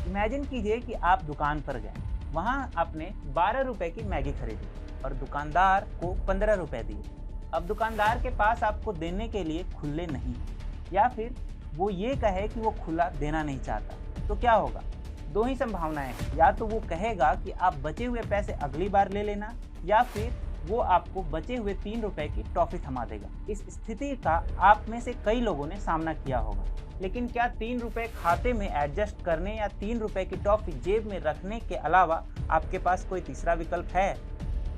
Imagine कीजिए कि आप दुकान पर गए, वहाँ आपने 12 रुपए की मैगी खरीदी और दुकानदार को 15 रुपए दिए। अब दुकानदार के पास आपको देने के लिए खुले नहीं हैं, या फिर वो ये कहे कि वो खुला देना नहीं चाहता, तो क्या होगा? दो ही संभावनाएं हैं, या तो वो कहेगा कि आप बचे हुए पैसे अगली बार ले लेना, या फिर वो आपको बचे हुए 3 रुपए की टॉफी थमा देगा। इस स्थिति का आप में से कई लोगों ने सामना किया होगा, लेकिन क्या 3 रुपए खाते में एडजस्ट करने या 3 रुपए की टॉफी जेब में रखने के अलावा आपके पास कोई तीसरा विकल्प है?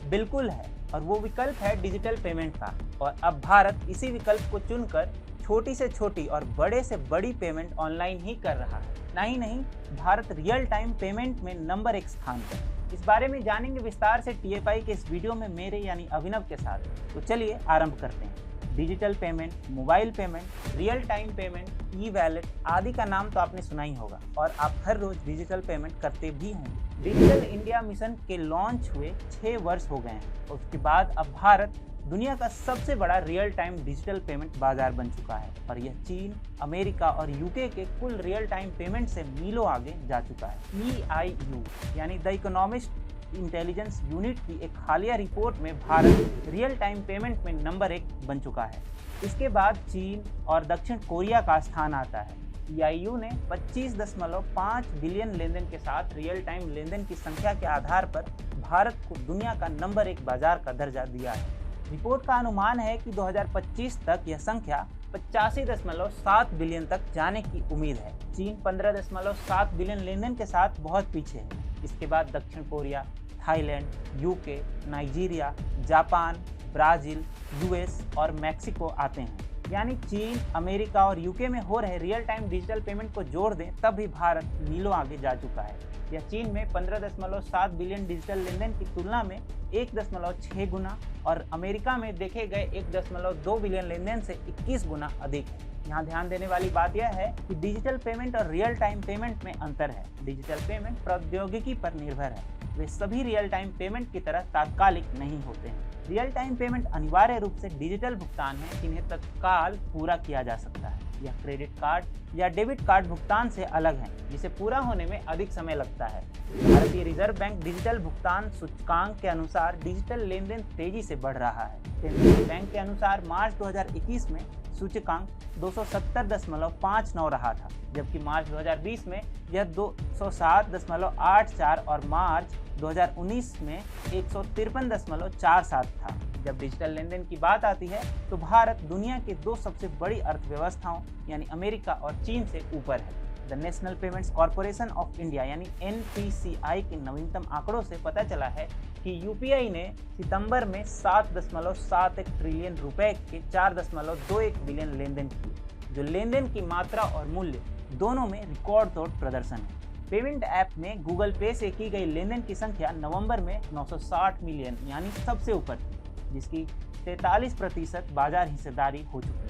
बिल्कुल है, और वो विकल्प है डिजिटल पेमेंट का। और अब भारत इसी विकल्प को चुनकर छोटी से छोटी और बड़े से बड़ी पेमेंट ऑनलाइन ही कर रहा है। नहीं, भारत रियल टाइम पेमेंट में नंबर 1 स्थान पर है। इस बारे में जानेंगे विस्तार से TFI के इस वीडियो में मेरे यानी अभिनव के साथ। तो चलिए आरंभ करते हैं। Digital payment, mobile payment, real time payment, e-wallet आदि का नाम तो आपने सुना ही होगा और आप हर रोज डिजिटल पेमेंट करते भी होंगे। डिजिटल इंडिया मिशन के लॉन्च हुए 6 वर्ष हो गए हैं और उसके बाद अब भारत दुनिया का सबसे बड़ा रियल टाइम डिजिटल पेमेंट बाजार बन चुका है और यह चीन, अमेरिका और यूके के कुल रियल टाइम पेमेंट से मीलों आगे जा चुका है। EIU यानी द इकोनॉमिस्ट इंटेलिजेंस यूनिट की एक हालिया रिपोर्ट में भारत रियल टाइम पेमेंट में नंबर 1 बन चुका है। इसके बाद चीन और दक्षिण कोरिया का स्थान आता है। EIU ने 25.5 बिलियन लेनदेन के साथ रियल टाइम लेनदेन की संख्या के आधार पर भारत को दुनिया का नंबर 1 बाजार का दर्जा दिया है। रिपोर्ट का अनुमान है कि 2025 तक यह संख्या 85.7 बिलियन तक जाने की उम्मीद है। चीन 15.7 बिलियन लेनदेन के साथ बहुत पीछे है। इसके बाद दक्षिण Korea, Thailand, UK, Nigeria, Japan, Brazil, US और मैक्सिको आते हैं। यानी चीन, अमेरिका और यूके में हो रहे रियल टाइम डिजिटल पेमेंट को जोड़ दें तब भी भारत मीलों आगे जा चुका है। यह चीन में 15.7 बिलियन डिजिटल लेनदेन की तुलना में 1.6 गुना और अमेरिका में देखे गए 1.2 बिलियन लेनदेन से 21 गुना अधिक है। यहाँ ध्यान देने वाली बात यह है कि डिजिटल पेमेंट और रियल टाइम पेमेंट में अंतर है। डिजिटल पेमेंट प्रौद्योगिकी पर निर्भर है, वे सभी रियल टाइम पेमेंट की तरह तात्कालिक नहीं होते हैं। रियल टाइम पेमेंट अनिवार्य रूप से डिजिटल भुगतान है जिन्हें तत्काल पूरा किया जा सकता है। यह क्रेडिट कार्ड या डेबिट कार्ड भुगतान से अलग है, जिसे पूरा होने में अधिक समय लगता है। भारतीय रिजर्व बैंक डिजिटल भुगतान सूचकांक के अनुसार डिजिटल लेनदेन तेजी से बढ़ रहा है। केंद्रीय बैंक के अनुसार मार्च 2021 में सूचकांक 270.59 रहा था, जबकि मार्च 2020 में यह 207.84 और मार्च 2019 में 153.47 था। जब डिजिटल लेनदेन की बात आती है तो भारत दुनिया के 2 सबसे बड़ी अर्थव्यवस्थाओं यानी अमेरिका और चीन से ऊपर है। The national payments corporation of India यानी NPCI के नवीनतम आंकड़ों से पता चला है कि UPI ने सितंबर में 7.71 ट्रिलियन रुपए के 4.21 बिलियन लेनदेन किए, जो लेनदेन की मात्रा और मूल्य दोनों में रिकॉर्ड तोड़ प्रदर्शन है। पेमेंट ऐप में गूगल पे से की गई लेनदेन की संख्या नवंबर में 960 मिलियन यानी सबसे ऊपर थी, जिसकी 43% बाजार हिस्सेदारी हो चुकी है।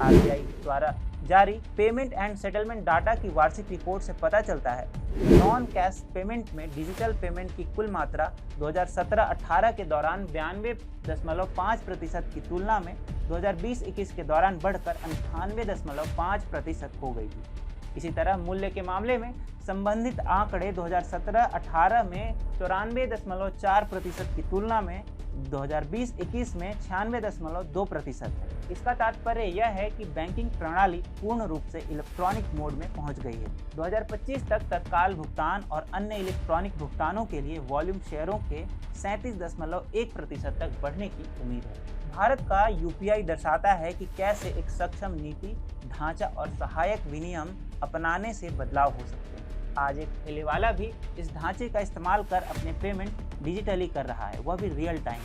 RBI द्वारा जारी पेमेंट एंड सेटलमेंट डाटा की वार्षिक रिपोर्ट से पता चलता है नॉन कैश पेमेंट में डिजिटल पेमेंट की कुल मात्रा 2017-18 के दौरान 92.5% की तुलना में 2020-21 के दौरान बढ़कर 98.5% हो गई थी। इसी तरह मूल्य के मामले में संबंधित आंकड़े 2017-18 में 94.4% की तुलना में 2020-21 में 96.2% है। इसका तात्पर्य यह है कि बैंकिंग प्रणाली पूर्ण रूप से इलेक्ट्रॉनिक मोड में पहुंच गई है। 2025 तक तत्काल भुगतान और अन्य इलेक्ट्रॉनिक भुगतानों के लिए वॉल्यूम शेयरों के 37.1% तक बढ़ने की उम्मीद है। भारत का UPI दर्शाता है कि कैसे एक सक्षम नीति, ढांचा और सहायक विनियम अपनाने से बदलाव हो सकते हैं। आज एक ठेले वाला भी इस ढांचे का इस्तेमाल कर अपने पेमेंट डिजिटली कर रहा है, वह भी रियल टाइम।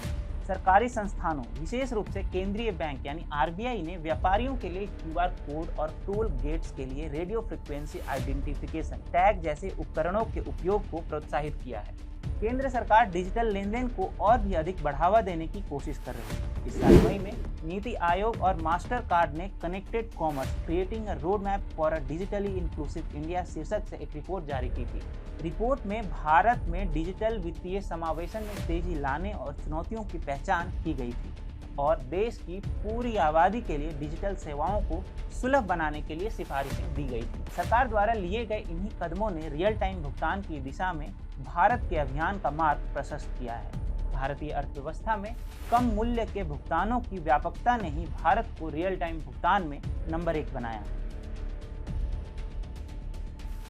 सरकारी संस्थानों, विशेष रूप से केंद्रीय बैंक यानी RBI ने व्यापारियों के लिए QR कोड और टोल गेट्स के लिए रेडियो फ्रिक्वेंसी आइडेंटिफिकेशन टैग जैसे उपकरणों के उपयोग को प्रोत्साहित किया है। केंद्र सरकार डिजिटल लेनदेन को और भी अधिक बढ़ावा देने की कोशिश कर रही है। इस साल मई में नीति आयोग और मास्टर कार्ड ने connected commerce creating a road map for a digitally inclusive India शीर्षक से एक रिपोर्ट जारी की थी। रिपोर्ट में भारत में डिजिटल वित्तीय समावेशन में तेजी लाने और चुनौतियों की पहचान की गई थी। और देश की पूरी आबादी के लिए डिजिटल सेवाओं को सुलभ बनाने के लिए सिफारिशें दी गई थी। सरकार द्वारा लिए गए इन्हीं कदमों ने रियल टाइम भुगतान की दिशा में भारत के अभियान का मार्ग प्रशस्त किया है। भारतीय अर्थव्यवस्था में कम मूल्य के भुगतानों की व्यापकता ने ही भारत को रियल टाइम भुगतान में नंबर 1 बनाया।